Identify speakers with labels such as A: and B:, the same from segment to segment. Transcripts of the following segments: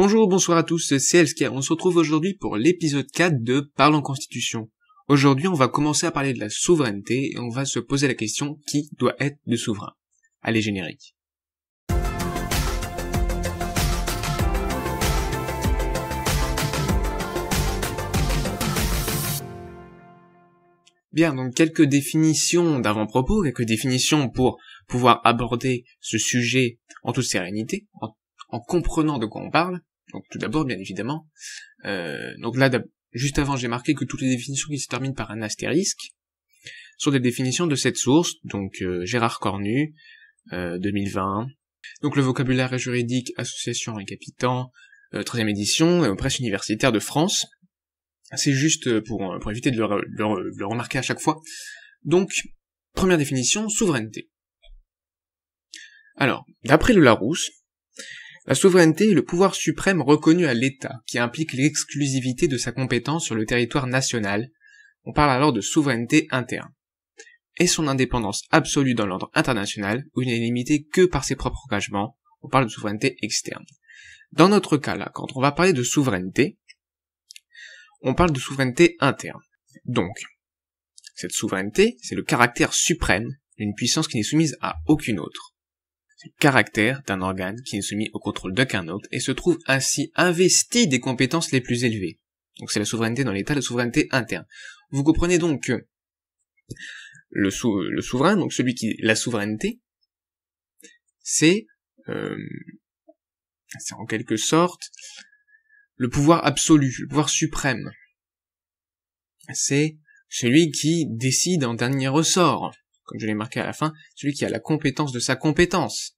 A: Bonjour, bonsoir à tous, c'est Elsker. On se retrouve aujourd'hui pour l'épisode 4 de Parlons Constitution. Aujourd'hui, on va commencer à parler de la souveraineté et on va se poser la question qui doit être le souverain. Allez, générique. Bien, donc quelques définitions d'avant-propos, quelques définitions pour pouvoir aborder ce sujet en toute sérénité, en comprenant de quoi on parle. Donc tout d'abord, bien évidemment, donc là, juste avant, j'ai marqué que toutes les définitions qui se terminent par un astérisque sont des définitions de cette source, donc Gérard Cornu, 2020. Donc le vocabulaire juridique, association et capitan, 13e édition, presse universitaire de France. C'est juste pour éviter de le remarquer à chaque fois. Donc, première définition, souveraineté. Alors, d'après le Larousse, la souveraineté est le pouvoir suprême reconnu à l'État, qui implique l'exclusivité de sa compétence sur le territoire national. On parle alors de souveraineté interne. Et son indépendance absolue dans l'ordre international, où il n'est limité que par ses propres engagements. On parle de souveraineté externe. Dans notre cas là, quand on va parler de souveraineté, on parle de souveraineté interne. Donc, cette souveraineté, c'est le caractère suprême d'une puissance qui n'est soumise à aucune autre. C'est le caractère d'un organe qui n'est soumis au contrôle d'aucun autre et se trouve ainsi investi des compétences les plus élevées. Donc c'est la souveraineté dans l'État, la souveraineté interne. Vous comprenez donc que le souverain, donc celui qui la souveraineté, c'est en quelque sorte le pouvoir absolu, le pouvoir suprême. C'est celui qui décide en dernier ressort, comme je l'ai marqué à la fin, celui qui a la compétence de sa compétence.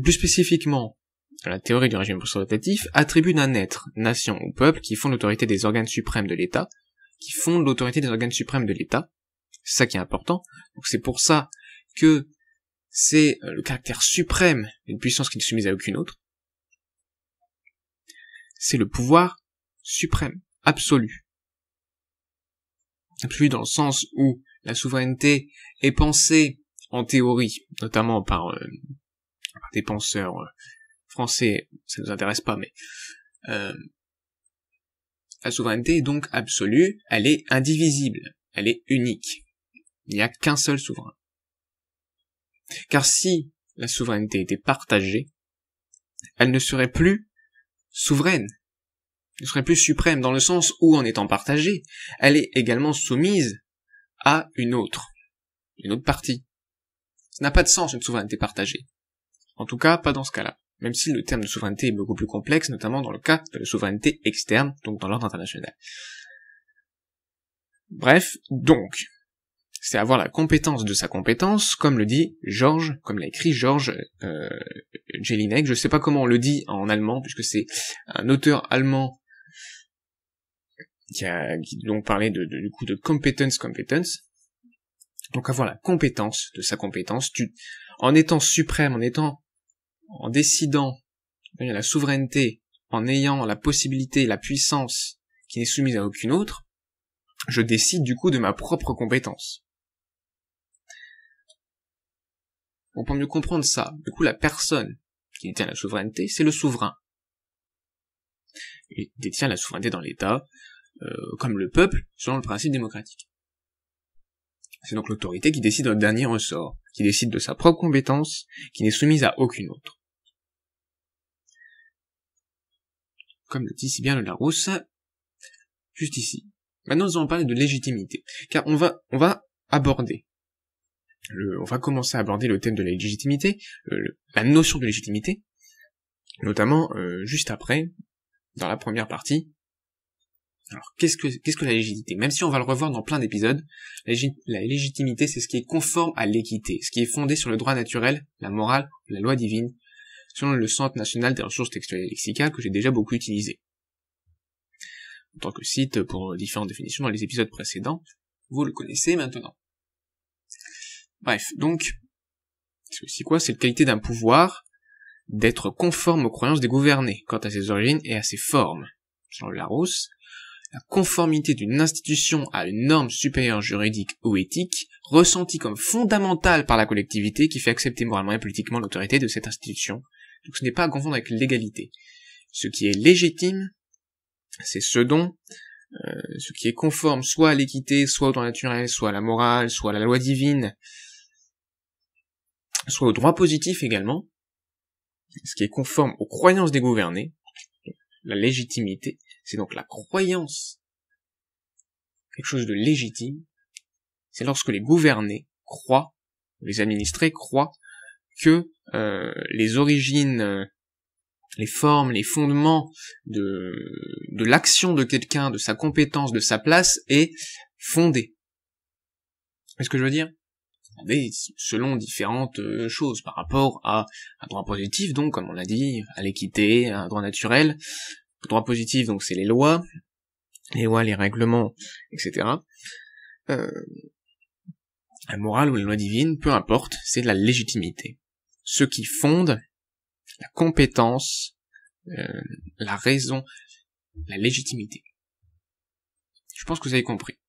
A: Plus spécifiquement, la théorie du régime représentatif attribue d'un être, nation ou peuple qui font l'autorité des organes suprêmes de l'État, c'est ça qui est important, donc c'est pour ça que c'est le caractère suprême d'une puissance qui n'est soumise à aucune autre, c'est le pouvoir suprême, absolu. Absolu dans le sens où la souveraineté est pensée en théorie, notamment par des penseurs français, ça nous intéresse pas, mais la souveraineté est donc absolue, elle est indivisible, elle est unique. Il n'y a qu'un seul souverain. Car si la souveraineté était partagée, elle ne serait plus souveraine, elle ne serait plus suprême, dans le sens où, en étant partagée, elle est également soumise à une autre partie. Ça n'a pas de sens une souveraineté partagée. En tout cas, pas dans ce cas-là. Même si le terme de souveraineté est beaucoup plus complexe, notamment dans le cas de la souveraineté externe, donc dans l'ordre international. Bref, donc, c'est avoir la compétence de sa compétence, comme le dit Georges, comme l'a écrit Georges Jelinek. Je sais pas comment on le dit en allemand, puisque c'est un auteur allemand qui donc parlait du coup de competence. Donc avoir la compétence de sa compétence, en étant suprême, en décidant, la souveraineté, en ayant la possibilité, la puissance qui n'est soumise à aucune autre, je décide du coup de ma propre compétence. Donc pour mieux comprendre ça, du coup la personne qui détient la souveraineté, c'est le souverain. Il détient la souveraineté dans l'État, comme le peuple, selon le principe démocratique. C'est donc l'autorité qui décide au dernier ressort, qui décide de sa propre compétence, qui n'est soumise à aucune autre. Comme le dit si bien le Larousse, juste ici. Maintenant nous allons parler de légitimité, car on va commencer à aborder le thème de la légitimité, la notion de légitimité, notamment juste après, dans la première partie. Alors, qu'est-ce que la légitimité? Même si on va le revoir dans plein d'épisodes, la légitimité, c'est ce qui est conforme à l'équité, ce qui est fondé sur le droit naturel, la morale, la loi divine, selon le Centre national des ressources textuelles et lexicales que j'ai déjà beaucoup utilisé. En tant que site pour différentes définitions dans les épisodes précédents, vous le connaissez maintenant. Bref, donc, c'est aussi quoi? C'est la qualité d'un pouvoir d'être conforme aux croyances des gouvernés, quant à ses origines et à ses formes. Selon le Larousse, la conformité d'une institution à une norme supérieure juridique ou éthique, ressentie comme fondamentale par la collectivité qui fait accepter moralement et politiquement l'autorité de cette institution, Donc ce n'est pas à confondre avec l'égalité. Ce qui est légitime, c'est ce qui est conforme soit à l'équité, soit au droit naturel, soit à la morale, soit à la loi divine, soit au droit positif également, ce qui est conforme aux croyances des gouvernés. La légitimité, c'est donc la croyance, quelque chose de légitime, c'est lorsque les gouvernés croient, les administrés croient que les origines, les formes, les fondements de l'action de quelqu'un, de sa compétence, de sa place est fondé. Est-ce que je veux dire? Selon différentes choses par rapport à un droit positif, donc comme on l'a dit, à l'équité, à un droit naturel. Le droit positif, donc c'est les lois, les règlements, etc. La morale ou les lois divines, peu importe, c'est de la légitimité. Ce qui fonde la compétence, la raison, la légitimité. Je pense que vous avez compris.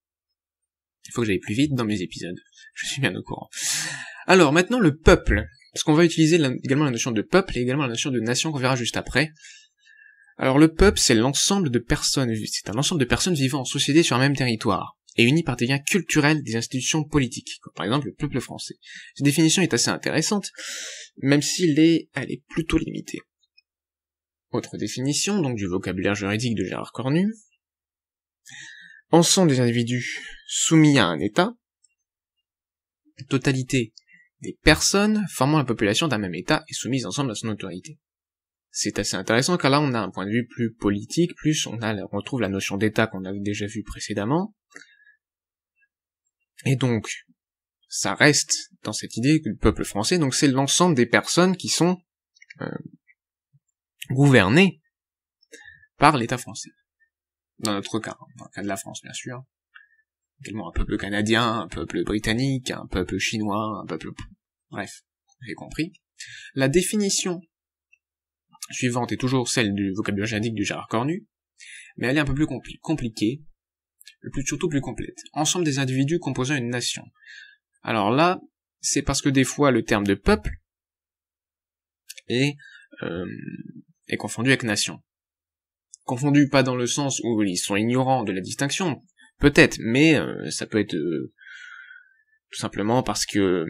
A: Il faut que j'aille plus vite dans mes épisodes. Je suis bien au courant. Alors, maintenant, le peuple. Parce qu'on va utiliser également la notion de peuple et également la notion de nation qu'on verra juste après. Alors, le peuple, c'est l'ensemble de personnes, c'est un ensemble de personnes vivant en société sur un même territoire, et unies par des liens culturels des institutions politiques, comme par exemple le peuple français. Cette définition est assez intéressante, même si elle est plutôt limitée. Autre définition, donc du vocabulaire juridique de Gérard Cornu. Ensemble des individus soumis à un État, totalité des personnes formant la population d'un même État et soumises ensemble à son autorité. C'est assez intéressant car là on a un point de vue plus politique, plus on retrouve la notion d'État qu'on avait déjà vue précédemment. Et donc, ça reste dans cette idée que le peuple français, donc c'est l'ensemble des personnes qui sont gouvernées par l'État français. Dans notre cas, dans le cas de la France bien sûr. Également un peuple canadien, un peuple britannique, un peuple chinois, un peuple... Bref, vous avez compris. La définition suivante est toujours celle du vocabulaire juridique de Gérard Cornu, mais elle est un peu plus compliquée, surtout plus complète. Ensemble des individus composant une nation. Alors là, c'est parce que des fois le terme de peuple est confondu avec nation. Confondu pas dans le sens où ils sont ignorants de la distinction, peut-être, mais ça peut être tout simplement parce que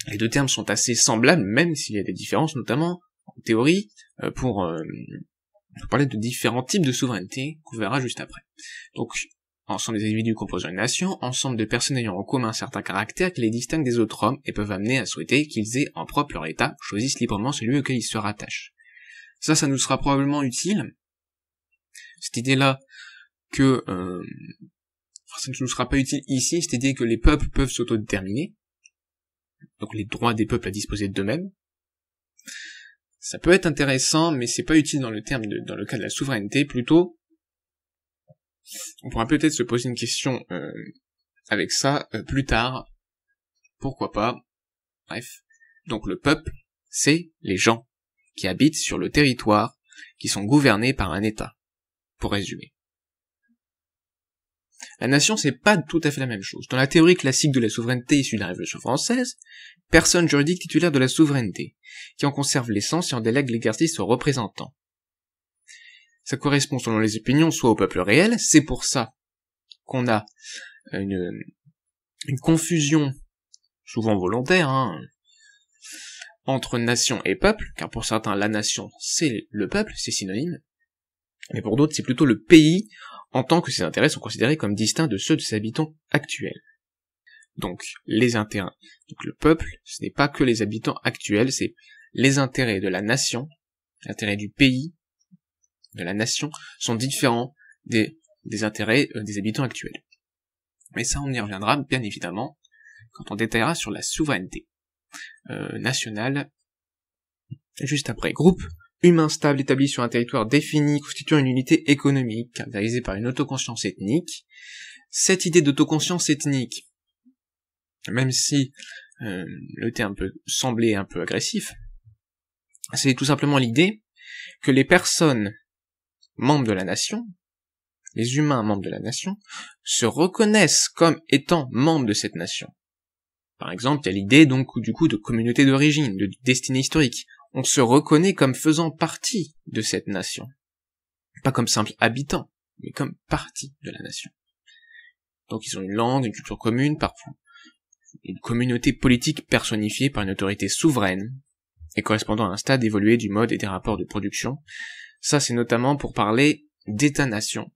A: les deux termes sont assez semblables, même s'il y a des différences, notamment en théorie, pour parler de différents types de souveraineté qu'on verra juste après. Donc, ensemble des individus composant une nation, ensemble de personnes ayant en commun certains caractères qui les distinguent des autres hommes et peuvent amener à souhaiter qu'ils aient en propre leur état, choisissent librement celui auquel ils se rattachent. Ça nous sera probablement utile. Cette idée-là que... ça ne nous sera pas utile ici, cette idée que les peuples peuvent s'autodéterminer, donc les droits des peuples à disposer d'eux-mêmes. Ça peut être intéressant, mais c'est pas utile dans le cas de la souveraineté, plutôt. On pourra peut-être se poser une question avec ça plus tard. Pourquoi pas. Bref. Donc le peuple, c'est les gens qui habitent sur le territoire, qui sont gouvernés par un État. Pour résumer. La nation, c'est pas tout à fait la même chose. Dans la théorie classique de la souveraineté issue de la Révolution française, personne juridique titulaire de la souveraineté, qui en conserve l'essence et en délègue l'exercice aux représentants. Ça correspond selon les opinions soit au peuple réel, c'est pour ça qu'on a une confusion, souvent volontaire, entre nation et peuple, car pour certains la nation c'est le peuple, c'est synonyme, mais pour d'autres c'est plutôt le pays, en tant que ses intérêts sont considérés comme distincts de ceux de ses habitants actuels. Donc, les intérêts. Donc le peuple, ce n'est pas que les habitants actuels, c'est les intérêts de la nation, l'intérêt du pays, de la nation, sont différents des intérêts des habitants actuels. Mais ça, on y reviendra, bien évidemment, quand on détaillera sur la souveraineté nationale, juste après. Groupe humain stable établi sur un territoire défini, constituant une unité économique, caractérisée par une autoconscience ethnique. Cette idée d'autoconscience ethnique, même si le terme peut sembler un peu agressif, c'est tout simplement l'idée que les personnes membres de la nation, les humains membres de la nation, se reconnaissent comme étant membres de cette nation. Par exemple, il y a l'idée donc du coup de communauté d'origine, de destinée historique. on se reconnaît comme faisant partie de cette nation. Pas comme simple habitant, mais comme partie de la nation. Donc ils ont une langue, une culture commune, parfois une communauté politique personnifiée par une autorité souveraine, et correspondant à un stade évolué du mode et des rapports de production. Ça, c'est notamment pour parler d'État-nation,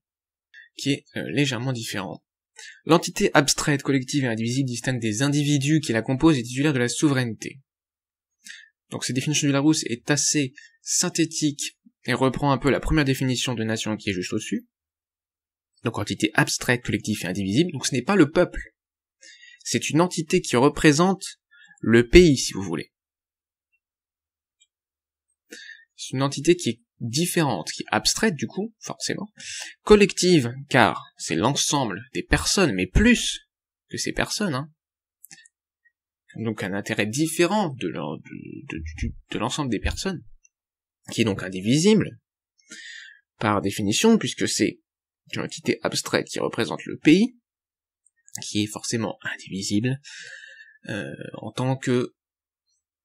A: qui est légèrement différent. L'entité abstraite, collective et indivisible distingue des individus qui la composent et titulaire de la souveraineté. Donc cette définition du Larousse est assez synthétique et reprend un peu la première définition de nation qui est juste au-dessus. Donc entité abstraite, collective et indivisible, donc ce n'est pas le peuple. C'est une entité qui représente le pays, si vous voulez. C'est une entité qui est différente, qui est abstraite du coup, forcément. Collective, car c'est l'ensemble des personnes, mais plus que ces personnes, hein. Donc un intérêt différent de l'ensemble des personnes, qui est donc indivisible, par définition, puisque c'est une entité abstraite qui représente le pays, qui est forcément indivisible, en tant que,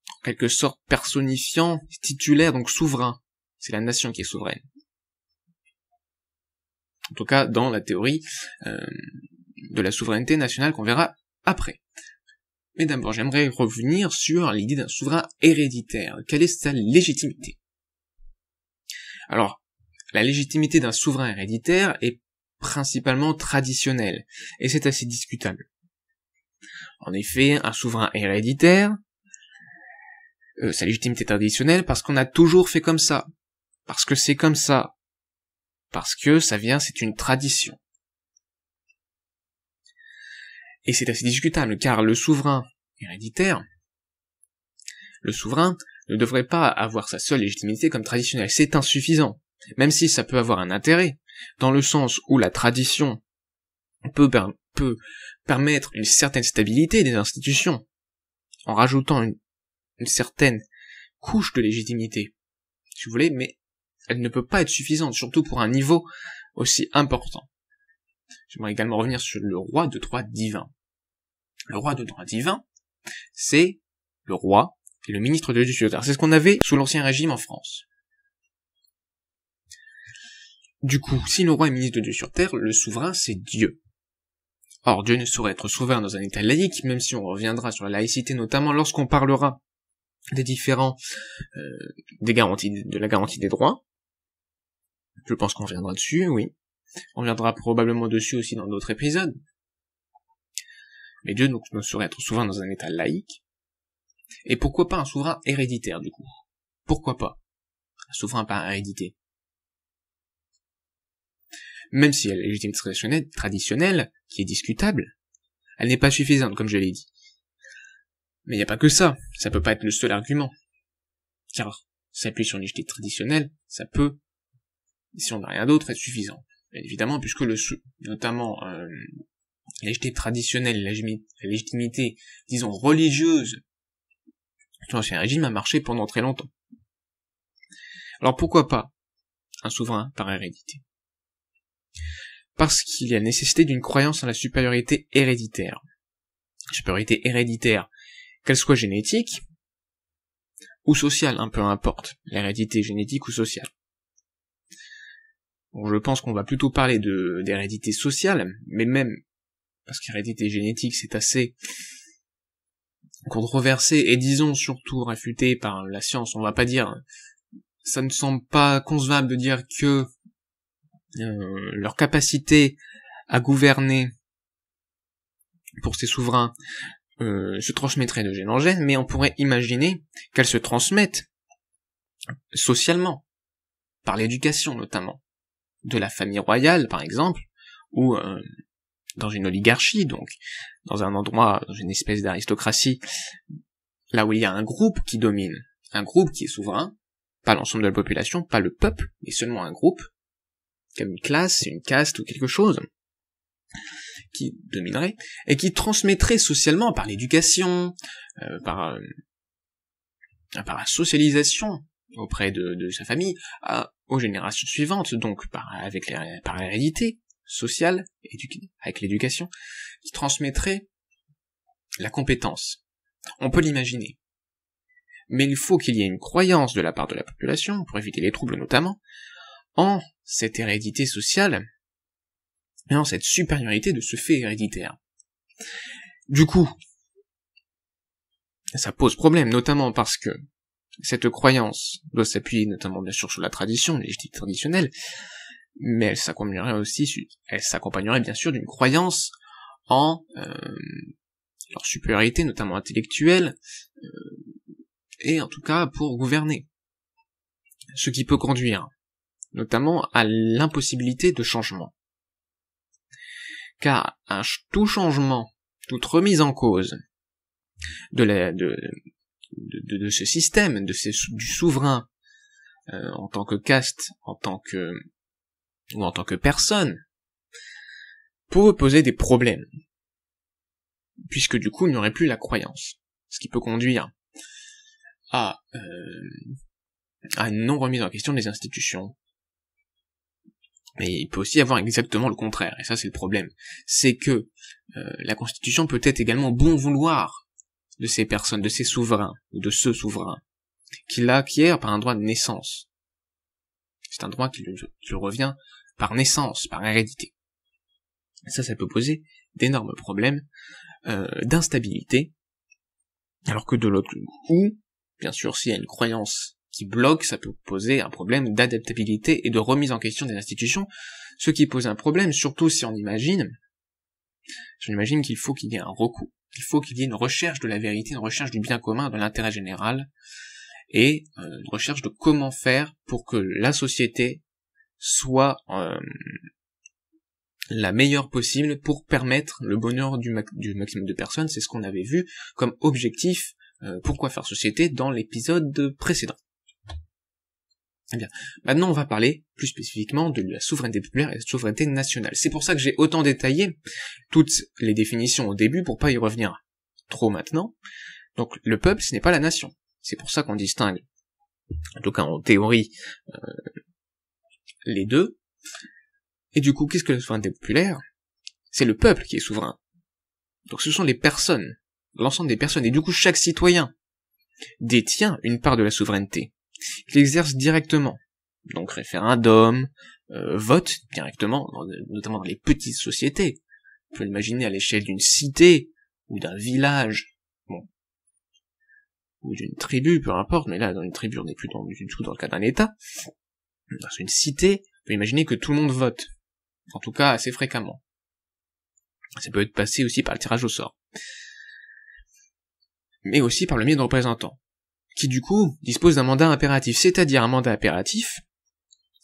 A: en quelque sorte, personnifiant, titulaire, donc souverain. C'est la nation qui est souveraine. En tout cas, dans la théorie de la souveraineté nationale qu'on verra après. Mais d'abord, j'aimerais revenir sur l'idée d'un souverain héréditaire. Quelle est sa légitimité? Alors, la légitimité d'un souverain héréditaire est principalement traditionnelle, et c'est assez discutable. En effet, un souverain héréditaire, sa légitimité est traditionnelle parce qu'on a toujours fait comme ça, parce que c'est comme ça, parce que ça vient, c'est une tradition. Et c'est assez discutable, car le souverain héréditaire, le souverain ne devrait pas avoir sa seule légitimité comme traditionnelle, c'est insuffisant, même si ça peut avoir un intérêt, dans le sens où la tradition peut permettre une certaine stabilité des institutions, en rajoutant une certaine couche de légitimité, si vous voulez, mais elle ne peut pas être suffisante, surtout pour un niveau aussi important. J'aimerais également revenir sur le roi de droit divin. Le roi de droit divin, c'est le roi et le ministre de Dieu sur terre. C'est ce qu'on avait sous l'Ancien Régime en France. Du coup, si le roi est ministre de Dieu sur terre, le souverain, c'est Dieu. Or, Dieu ne saurait être souverain dans un État laïque, même si on reviendra sur la laïcité, notamment lorsqu'on parlera des différents, de la garantie des droits. Je pense qu'on reviendra dessus, oui. On reviendra probablement dessus aussi dans d'autres épisodes. Mais Dieu donc ne saurait être souverain dans un État laïque. Et pourquoi pas un souverain héréditaire, du coup? Pourquoi pas un souverain par hérédité? Même si elle a la légitimité traditionnelle, qui est discutable, elle n'est pas suffisante, comme je l'ai dit. Mais il n'y a pas que ça peut pas être le seul argument. Car s'appuyer sur une légitimité traditionnelle, ça peut, si on n'a rien d'autre, être suffisant. Bien évidemment, puisque notamment la légitimité traditionnelle, la légitimité, disons, religieuse, sur l'Ancien Régime a marché pendant très longtemps. Alors pourquoi pas un souverain par hérédité? Parce qu'il y a nécessité d'une croyance en la supériorité héréditaire. Supériorité héréditaire, qu'elle soit génétique ou sociale, peu importe, l'hérédité génétique ou sociale. Bon, je pense qu'on va plutôt parler d'hérédité sociale, mais même, parce qu'hérédité génétique c'est assez controversé, et disons surtout réfuté par la science, on va pas dire, ça ne semble pas concevable de dire que leur capacité à gouverner pour ces souverains se transmettrait de gène en gène, mais on pourrait imaginer qu'elles se transmettent socialement, par l'éducation notamment, de la famille royale par exemple, ou dans une oligarchie, donc dans un endroit, dans une espèce d'aristocratie, là où il y a un groupe qui domine, un groupe qui est souverain, pas l'ensemble de la population, pas le peuple, mais seulement un groupe, comme une classe, une caste ou quelque chose, qui dominerait, et qui transmettrait socialement par l'éducation, par la socialisation auprès de sa famille, aux générations suivantes, donc par l'hérédité sociale, avec l'éducation, qui transmettrait la compétence. On peut l'imaginer. Mais il faut qu'il y ait une croyance de la part de la population, pour éviter les troubles notamment, en cette hérédité sociale, et en cette supériorité de ce fait héréditaire. Du coup, ça pose problème, notamment parce que cette croyance doit s'appuyer notamment bien sûr sur la tradition, les légitimité traditionnelle, mais elle s'accompagnerait bien sûr d'une croyance en leur supériorité, notamment intellectuelle, et en tout cas pour gouverner. Ce qui peut conduire notamment à l'impossibilité de changement. Car tout changement, toute remise en cause de ce système, du souverain, en tant que caste, ou en tant que personne, peut poser des problèmes. Puisque du coup, il n'y aurait plus la croyance. Ce qui peut conduire à une non-remise en question des institutions. Mais il peut aussi y avoir exactement le contraire, et ça c'est le problème. C'est que la Constitution peut être également au bon vouloir de ces personnes, de ces souverains, ou de ce souverain, qui l'acquiert par un droit de naissance. C'est un droit qui lui revient par naissance, par hérédité. Et ça peut poser d'énormes problèmes d'instabilité, alors que de l'autre coup, bien sûr, s'il y a une croyance qui bloque, ça peut poser un problème d'adaptabilité et de remise en question des institutions, ce qui pose un problème, surtout si on imagine qu'il faut qu'il y ait un recours, qu'il faut qu'il y ait une recherche de la vérité, une recherche du bien commun, de l'intérêt général, et une recherche de comment faire pour que la société soit la meilleure possible pour permettre le bonheur du maximum de personnes. C'est ce qu'on avait vu comme objectif Pourquoi faire société dans l'épisode précédent. Eh bien, maintenant on va parler plus spécifiquement de la souveraineté populaire et de la souveraineté nationale. C'est pour ça que j'ai autant détaillé toutes les définitions au début pour pas y revenir trop maintenant. Donc le peuple, ce n'est pas la nation. C'est pour ça qu'on distingue, en tout cas en théorie, les deux. Et du coup, qu'est-ce que la souveraineté populaire? C'est le peuple qui est souverain. Donc ce sont les personnes, l'ensemble des personnes, et du coup chaque citoyen détient une part de la souveraineté, qu'il exerce directement. Donc référendum, vote directement, notamment dans les petites sociétés. On peut l'imaginer à l'échelle d'une cité, ou d'un village, bon, ou d'une tribu, peu importe, mais là dans une tribu on n'est plus du tout dans le cas d'un État. Dans une cité, on peut imaginer que tout le monde vote. En tout cas, assez fréquemment. Ça peut être passé aussi par le tirage au sort. Mais aussi par le biais de représentants, qui du coup disposent d'un mandat impératif. C'est-à-dire un mandat impératif,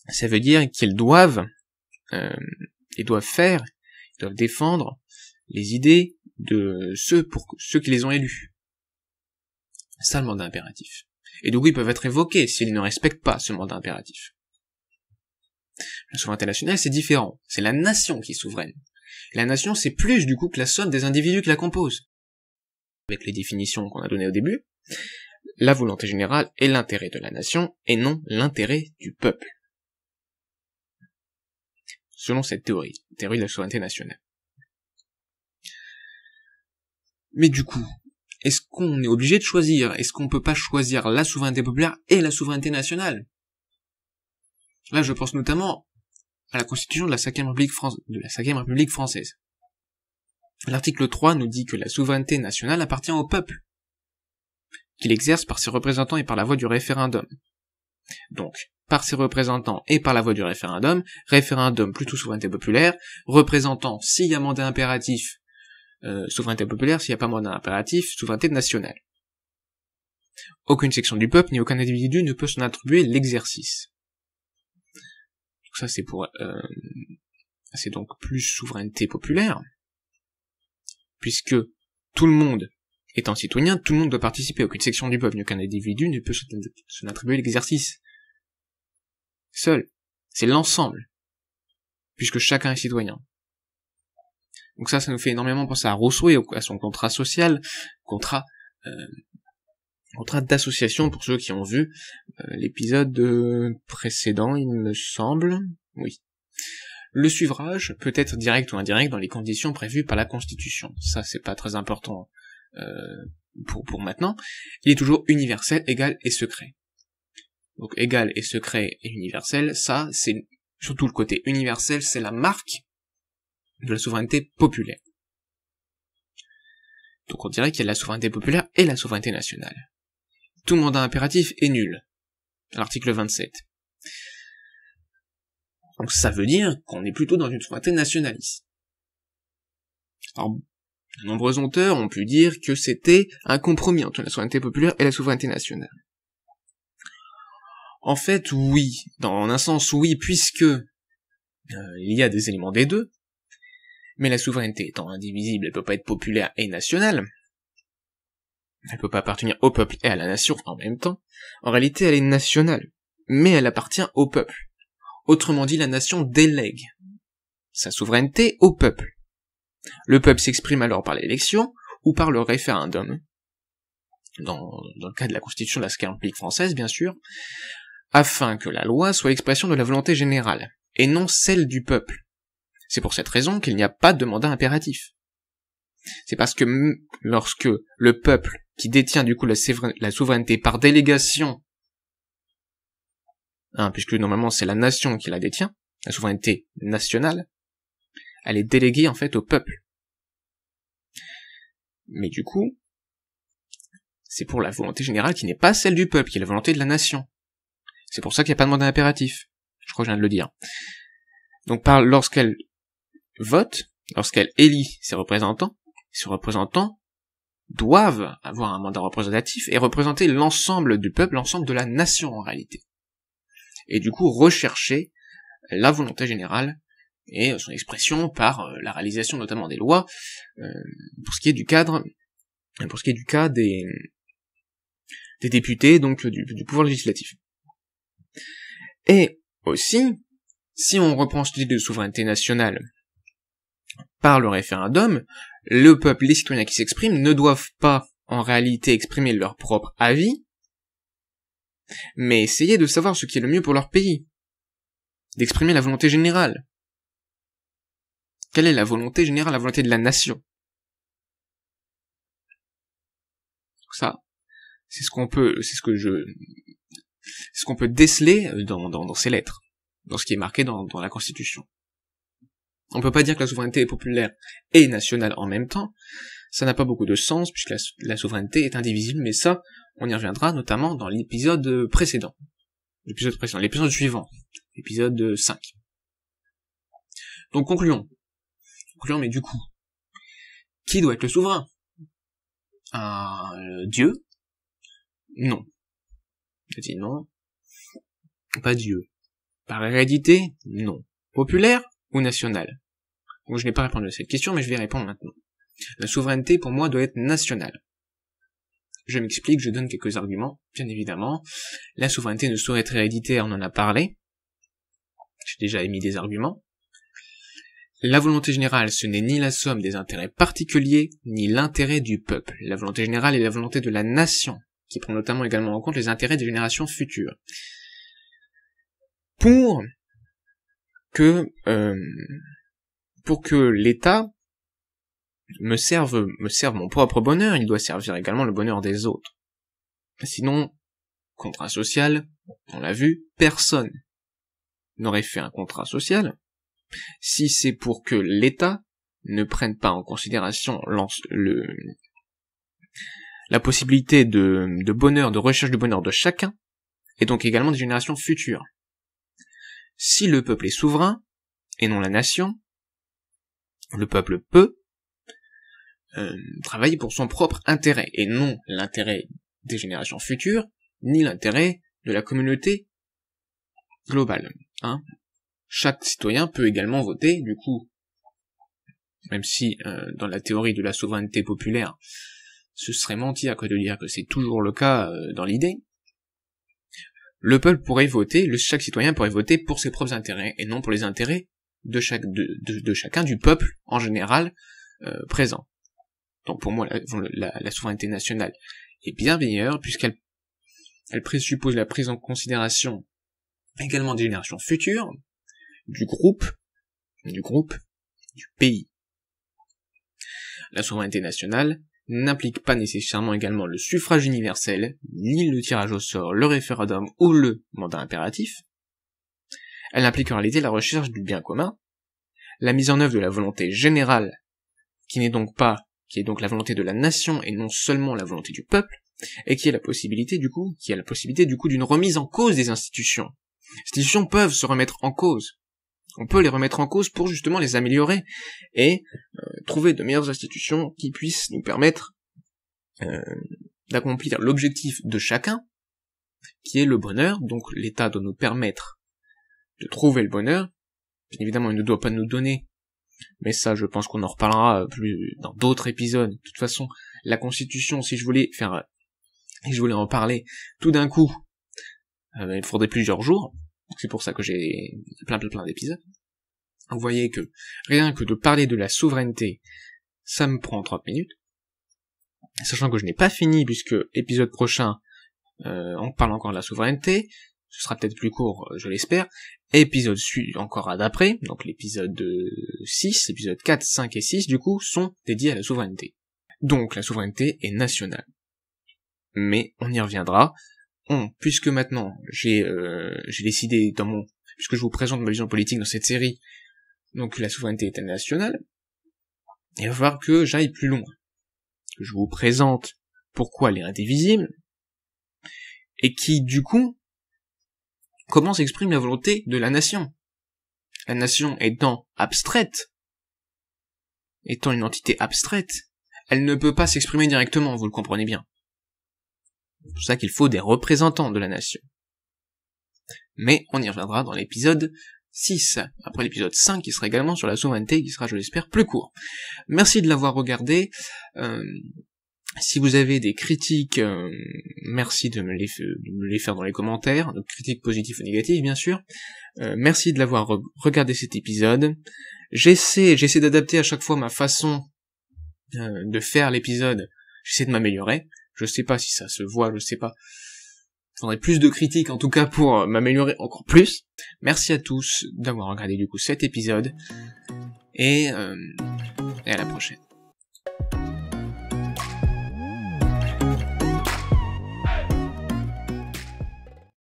A: ça veut dire qu'ils doivent défendre les idées de ceux qui les ont élus. C'est ça le mandat impératif. Et du coup, ils peuvent être évoqués s'ils ne respectent pas ce mandat impératif. La souveraineté nationale, c'est différent. C'est la nation qui est souveraine. Et la nation, c'est plus du coup que la somme des individus qui la composent. Avec les définitions qu'on a données au début, la volonté générale est l'intérêt de la nation et non l'intérêt du peuple. Selon cette théorie de la souveraineté nationale. Mais du coup, est-ce qu'on est obligé de choisir? Est-ce qu'on peut pas choisir la souveraineté populaire et la souveraineté nationale? Là, je pense notamment à la constitution de la 5e République française. L'article 3 nous dit que la souveraineté nationale appartient au peuple, qu'il exerce par ses représentants et par la voie du référendum. Donc, par ses représentants et par la voie du référendum plutôt souveraineté populaire, représentant s'il y a mandat impératif, souveraineté populaire, s'il n'y a pas mandat impératif, souveraineté nationale. Aucune section du peuple ni aucun individu ne peut s'en attribuer l'exercice. Ça c'est donc plus souveraineté populaire, puisque tout le monde étant citoyen, tout le monde doit participer, aucune section du peuple, ni aucun individu ne peut s'en attribuer l'exercice. Seul, c'est l'ensemble, puisque chacun est citoyen. Donc ça nous fait énormément penser à Rousseau et à son contrat social, contrat d'association pour ceux qui ont vu l'épisode précédent, il me semble. Oui. Le suffrage peut être direct ou indirect dans les conditions prévues par la Constitution. Ça, c'est pas très important pour maintenant, il est toujours universel, égal et secret. Donc égal et secret et universel, ça, c'est surtout le côté universel, c'est la marque de la souveraineté populaire. Donc on dirait qu'il y a la souveraineté populaire et la souveraineté nationale. Tout mandat impératif est nul. L'article 27. Donc ça veut dire qu'on est plutôt dans une souveraineté nationaliste. Alors, de nombreux auteurs ont pu dire que c'était un compromis entre la souveraineté populaire et la souveraineté nationale. En fait, oui. Dans un sens, oui, puisque il y a des éléments des deux, mais la souveraineté étant indivisible, elle peut pas être populaire et nationale. Elle peut pas appartenir au peuple et à la nation en même temps. En réalité, elle est nationale, mais elle appartient au peuple. Autrement dit, la nation délègue sa souveraineté au peuple. Le peuple s'exprime alors par l'élection ou par le référendum, dans le cas de la Constitution de la République française, bien sûr, afin que la loi soit l'expression de la volonté générale, et non celle du peuple. C'est pour cette raison qu'il n'y a pas de mandat impératif. C'est parce que lorsque le peuple, qui détient du coup la souveraineté par délégation, puisque normalement c'est la nation qui la détient, la souveraineté nationale, elle est déléguée en fait au peuple. Mais du coup, c'est pour la volonté générale qui n'est pas celle du peuple, qui est la volonté de la nation. C'est pour ça qu'il n'y a pas de mandat impératif. Je crois que je viens de le dire. Donc lorsqu'elle vote, lorsqu'elle élit ses représentants doivent avoir un mandat représentatif et représenter l'ensemble du peuple, l'ensemble de la nation en réalité. Et du coup rechercher la volonté générale et son expression par la réalisation notamment des lois, pour ce qui est du cas des députés, donc du pouvoir législatif. Et aussi, si on reprend cette idée de souveraineté nationale par le référendum, le peuple, les citoyens qui s'expriment ne doivent pas en réalité exprimer leur propre avis, mais essayer de savoir ce qui est le mieux pour leur pays, d'exprimer la volonté générale. Quelle est la volonté générale, la volonté de la nation? Ça, c'est ce qu'on peut déceler dans ces lettres, dans ce qui est marqué dans la Constitution. On peut pas dire que la souveraineté est populaire et nationale en même temps, ça n'a pas beaucoup de sens puisque la souveraineté est indivisible, mais ça, on y reviendra notamment dans l'épisode précédent, l'épisode suivant, l'épisode 5. Donc concluons, mais du coup, qui doit être le souverain? Dieu? Non. Je dis non. Pas Dieu. Par hérédité? Non. Populaire ou national? Donc je n'ai pas répondu à cette question, mais je vais répondre maintenant. La souveraineté, pour moi, doit être nationale. Je m'explique, je donne quelques arguments, bien évidemment. La souveraineté ne saurait être héréditaire, on en a parlé. J'ai déjà émis des arguments. La volonté générale, ce n'est ni la somme des intérêts particuliers, ni l'intérêt du peuple. La volonté générale est la volonté de la nation, qui prend notamment également en compte les intérêts des générations futures. Pour que l'État me serve mon propre bonheur, il doit servir également le bonheur des autres. Sinon, contrat social, on l'a vu, personne n'aurait fait un contrat social si c'est pour que l'État ne prenne pas en considération la possibilité de bonheur, de recherche de bonheur de chacun, et donc également des générations futures. Si le peuple est souverain, et non la nation, le peuple peut travailler pour son propre intérêt, et non l'intérêt des générations futures, ni l'intérêt de la communauté globale. Chaque citoyen peut également voter, du coup, même si dans la théorie de la souveraineté populaire, ce serait mentir que de dire que c'est toujours le cas dans l'idée, le peuple pourrait voter, chaque citoyen pourrait voter pour ses propres intérêts, et non pour les intérêts de chacun, du peuple en général présent. Donc pour moi, la souveraineté nationale est bien meilleure, puisqu'elle présuppose la prise en considération également des générations futures, du groupe, du pays. La souveraineté nationale n'implique pas nécessairement également le suffrage universel, ni le tirage au sort, le référendum ou le mandat impératif. Elle implique en réalité la recherche du bien commun, la mise en œuvre de la volonté générale, qui est donc la volonté de la nation et non seulement la volonté du peuple, et qui a la possibilité du coup d'une remise en cause des institutions. Les institutions peuvent se remettre en cause. On peut les remettre en cause pour justement les améliorer et trouver de meilleures institutions qui puissent nous permettre d'accomplir l'objectif de chacun, qui est le bonheur. Donc l'État doit nous permettre de trouver le bonheur. Bien évidemment, il ne doit pas nous donner, mais ça, je pense qu'on en reparlera plus dans d'autres épisodes. De toute façon, la Constitution, si je voulais en parler tout d'un coup, il faudrait plusieurs jours. C'est pour ça que j'ai plein d'épisodes. Vous voyez que rien que de parler de la souveraineté, ça me prend 30 minutes. Sachant que je n'ai pas fini, puisque épisode prochain, on parle encore de la souveraineté. Ce sera peut-être plus court, je l'espère. Épisode encore d'après, donc l'épisode 6, épisode 4, 5 et 6, du coup, sont dédiés à la souveraineté. Donc la souveraineté est nationale. Mais on y reviendra. Puisque maintenant j'ai décidé puisque je vous présente ma vision politique dans cette série, donc la souveraineté est nationale, il va falloir que j'aille plus loin. Que je vous présente pourquoi elle est indivisible, et qui du coup comment s'exprime la volonté de la nation. La nation étant abstraite, étant une entité abstraite, elle ne peut pas s'exprimer directement, vous le comprenez bien. C'est pour ça qu'il faut des représentants de la nation. Mais on y reviendra dans l'épisode 6, après l'épisode 5 qui sera également sur la souveraineté, qui sera, je l'espère, plus court. Merci de l'avoir regardé. Si vous avez des critiques, merci de me les faire dans les commentaires, donc critiques positives ou négatives bien sûr. Merci de l'avoir regardé cet épisode. J'essaie d'adapter à chaque fois ma façon de faire l'épisode, j'essaie de m'améliorer. Je sais pas si ça se voit, je sais pas. Il faudrait plus de critiques en tout cas pour m'améliorer encore plus. Merci à tous d'avoir regardé du coup cet épisode et à la prochaine.